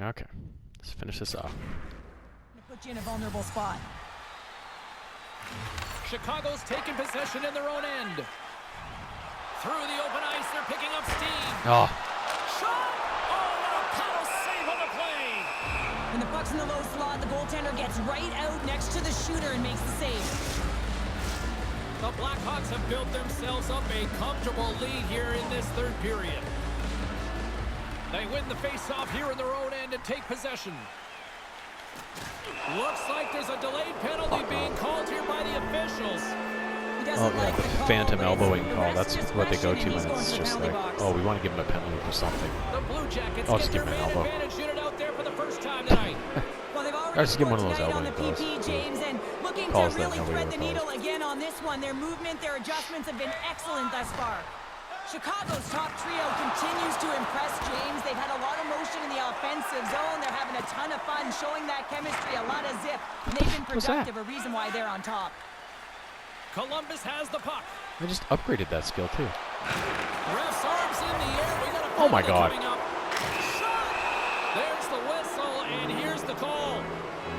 Okay, let's finish this off. Put you in a vulnerable spot. Chicago's taking possession in their own end. Through the open ice, they're picking up steam. Oh. Shot! Oh, what a paddle save on the play! When the puck's in the low slot, the goaltender gets right out next to the shooter and makes the save. The Blackhawks have built themselves up a comfortable lead here in this third period. They win the face-off here in their own end and take possession. Looks like there's a delayed penalty being called here by the officials. Oh, yeah, the phantom elbowing call. That's what they go to when it's just like, oh, we want to give him a penalty for something. The Blue Jackets I'll get just give their him an man elbow. advantage unit out there for the first time tonight. Well, they've Or just give him one of those scored tonight elbowing on the calls. PP, James, and looking Calls to that really nobody thread the ever needle calls. again on this one. Their movement, their adjustments have been excellent thus far. Chicago's top trio continues to impress, James. They've had a lot of motion in the offensive zone. They're having a ton of fun, showing that chemistry, a lot of zip. And they've been productive, a reason why they're on top. Columbus has the puck. They just upgraded that skill too. Ref's arms in the air. We got a Oh my penalty God. coming up. Shot! There's the whistle, and here's the call.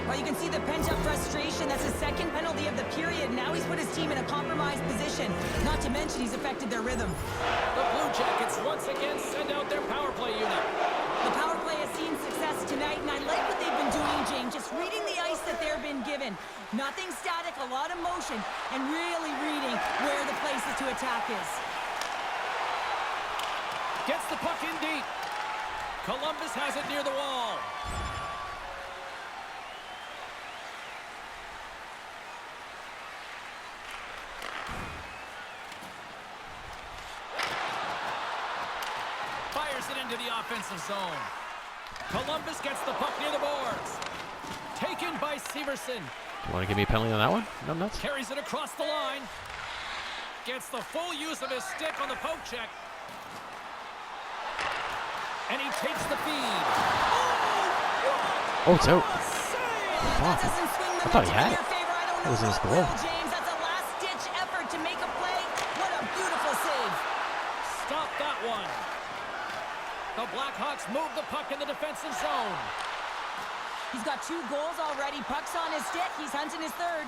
Well, you can see the pent-up frustration. That's his second penalty of the period. Now he's put his team in a compromised position. Not to mention he's affected their rhythm. The Blue Jackets once again send out their power play unit. The power play has seen success tonight, and I like what they've been doing, James. Just reading the ice that they've been given. Nothing static, a lot of motion, and really reading where the places to attack is. Gets the puck in deep. Columbus has it near the wall. Fires it into the offensive zone. Columbus gets the puck near the boards. Taken by Severson. You want to give me a penalty on that one? No nuts. Carries it across the line. Gets the full use of his stick on the poke check. And he takes the feed. Oh, it's out. That doesn't swing the I thought he match had in it. your favor. I don't It know was in his what glove. will, James. That's a last-ditch effort to make a play. What a beautiful save. Stop that one. The Blackhawks move the puck in the defensive zone. He's got 2 goals already. Puck's on his stick. He's hunting his third.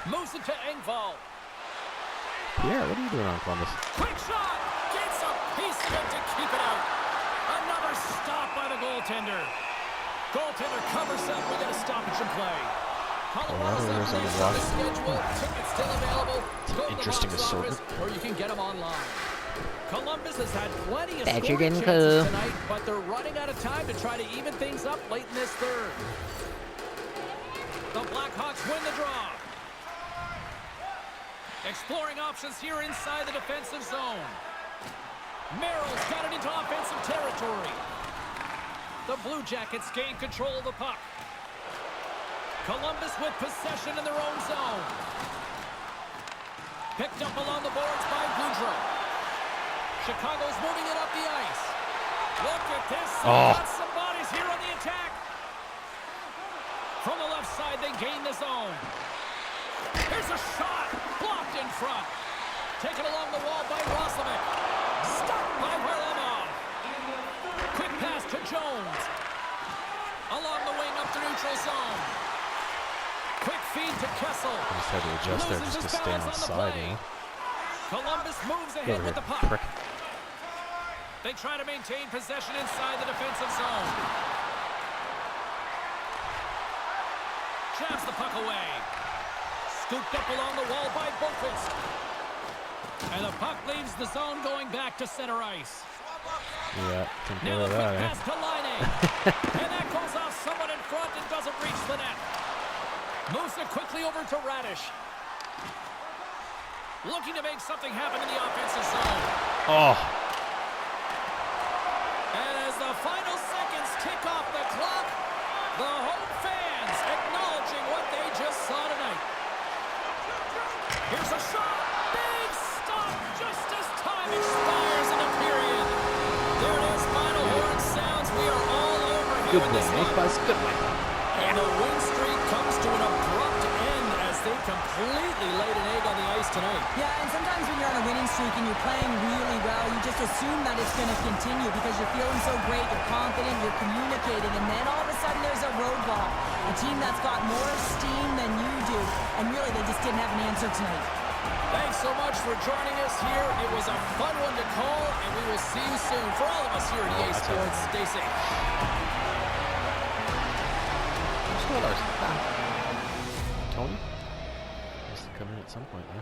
Moves it to Engvall. Pierre, what are you doing on Columbus? Quick shot! Gets a piece of it to keep it out. Another stop by the goaltender. Goaltender covers up. We got a stoppage in play. Colorado's Colorado's up on the next on the schedule. Tickets still available. Go to the Interesting box office, assortment. or you can get them online. Columbus has had plenty of Bet scoring you're getting chances cool. tonight, but they're running out of time to try to even things up late in this third. The Blackhawks win the draw. Exploring options here inside the defensive zone. Merrill's got it into offensive territory. The Blue Jackets gain control of the puck. Columbus with possession in their own zone. Picked up along the boards by Goudreau. Chicago's moving it up the ice. Look at this. Got some bodies here on the attack. From the left side, they gain the zone. Here's a shot. Blocked in front. Taken along the wall by Roslovic. Stopped by Varlamov. Quick pass to Jones. Along the wing up to neutral zone. Quick feed to Kessel. I just had to adjust there Loses just to his stay on balance the on side, play. you know? Columbus moves Get ahead over with the here, puck. prick. They try to maintain possession inside the defensive zone. Jabs the puck away. Scooped up along the wall by Boqvist. And the puck leaves the zone going back to center ice. Yeah, think Now about a quick that, pass eh? to Laine. And that goes off someone in front and doesn't reach the net. Moves it quickly over to Radish. Looking to make something happen in the offensive zone. Oh, And as the final seconds tick off the clock, the home fans acknowledging what they just saw tonight. Here's a shot. Big stop just as time expires in the period. There it is. Final horn sounds. We are all over here good in win, this eh, one. Buzz? Good win. And the win streak comes to an abrupt end as they completely laid an egg on the ice tonight. Yeah, and sometimes when you're on a winning streak and you're playing really well, you just assume that it's going to continue because you're feeling so great, you're confident, you're communicating, and then all of a sudden there's a roadblock. A team that's got more steam than you do, and really they just didn't have an answer tonight. Thanks so much for joining us here. It was a fun one to call, and we will see you soon. For all of us here at EA Sports, stay safe. Tony? Has to come in at some point, yeah.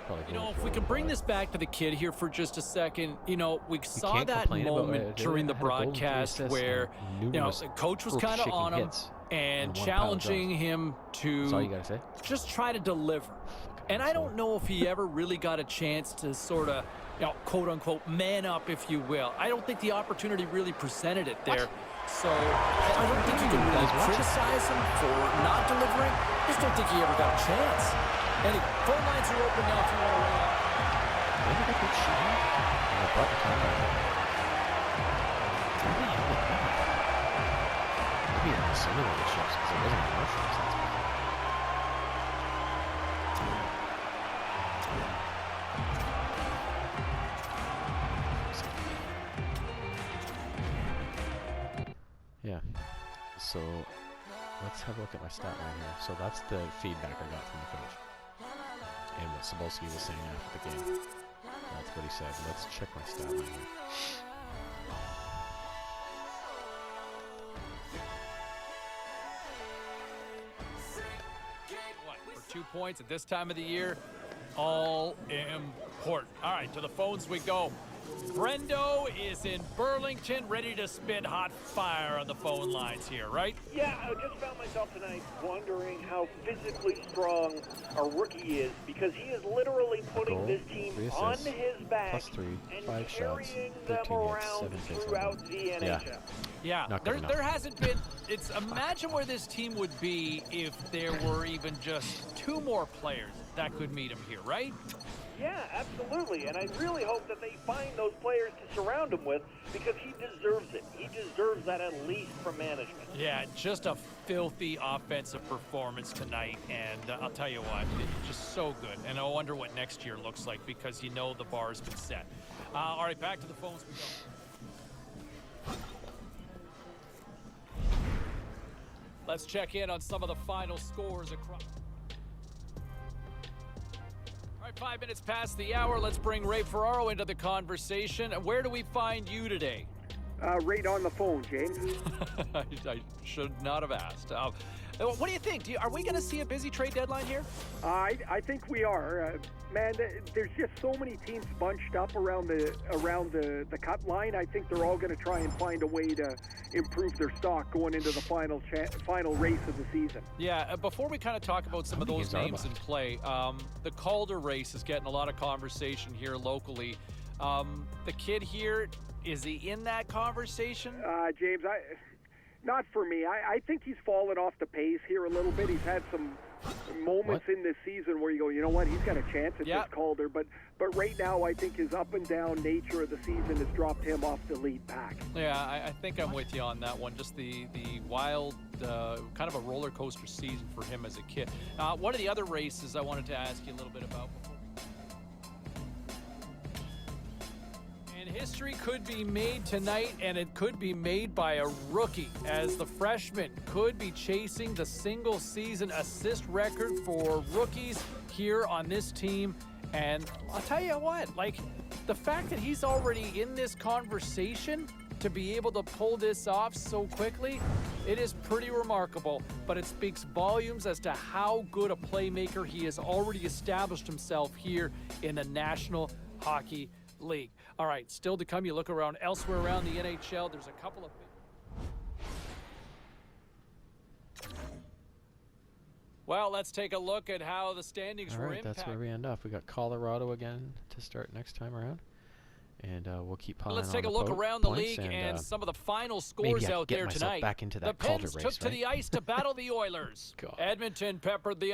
Probably You know, going if we for can a bring while. this back to the kid here for just a second, you know, we saw can't that complain about moment it. during the Had a goal and 3 broadcast assists where, and you know, numerous the coach was real kind of shaky on him hits and one pile challenging drive. him That's all you to gotta say. just try to deliver. And I don't know if he ever really got a chance to sort of, you know, quote unquote, man up, if you will. I don't think the opportunity really presented it there. So I don't think you can really criticize him for not delivering. I just don't think he ever got a chance. Anyway, phone lines are open now if you want to weigh in. Maybe they could shoot him. And they brought the comeback. Maybe it was simulated ships because it wasn't enough ships. That's why. Yeah. So let's have a look at my stat line here. So that's the feedback I got from the coach. And what Cebulski was saying after the game. That's what he said. Let's check my stat line here. What, for 2 points at this time of the year? All important. All right, to the phones we go. Brendo is in Burlington, ready to spit hot fire on the phone lines here, right? Yeah, I just found myself tonight wondering how physically strong our rookie is because he is literally putting Goal, this team 3 on assists, his back +3, and 5 shots, carrying 13 them hits, around 7 saves. throughout the NHL. Yeah. Yeah, Not there, good enough. there hasn't been. It's imagine where this team would be if there were even just 2 more players that could meet him here, right? Yeah, absolutely. And I really hope that they find those players to surround him with because he deserves it. He deserves that at least from management. Yeah, just a filthy offensive performance tonight, and I'll tell you what, it's just so good. And I wonder what next year looks like because you know the bar's been set. All right, back to the phones we go. Let's check in on some of the final scores across. All right, 5 minutes past the hour. Let's bring Ray Ferraro into the conversation. Where do we find you today? Right on the phone, James. I should not have asked. What do you think? Are we going to see a busy trade deadline here? I think we are. Man, there's just so many teams bunched up around the cut line. I think they're all going to try and find a way to improve their stock going into the final race of the season. Yeah, before we kind of talk about some of many those games are names in left? play, the Calder race is getting a lot of conversation here locally. The kid here, is he in that conversation? James, not for me. I think he's fallen off the pace here a little bit. He's had some moments in this season where you go, you know what, he's got a chance at this Calder. But right now, I think his up and down nature of the season has dropped him off the lead pack. Yeah, I think I'm with you on that one. Just the wild, kind of a roller coaster season for him as a kid. One of the other races I wanted to ask you a little bit about before. And history could be made tonight, and it could be made by a rookie, as the freshman could be chasing the single-season assist record for rookies here on this team. And I'll tell you what, like, the fact that he's already in this conversation to be able to pull this off so quickly, it is pretty remarkable, but it speaks volumes as to how good a playmaker he has already established himself here in the National Hockey League. All right, still to come. You look around elsewhere around the NHL, there's a couple of... Well, let's take a look at how the standings were impacted. That's where we end up. We got Colorado again to start next time around. And we'll keep piling Let's on take a the look around the league and and some of the final maybe scores I out get there myself tonight. back into The that Calder Pens race, took to right? the ice to battle the Oilers. God. Edmonton peppered the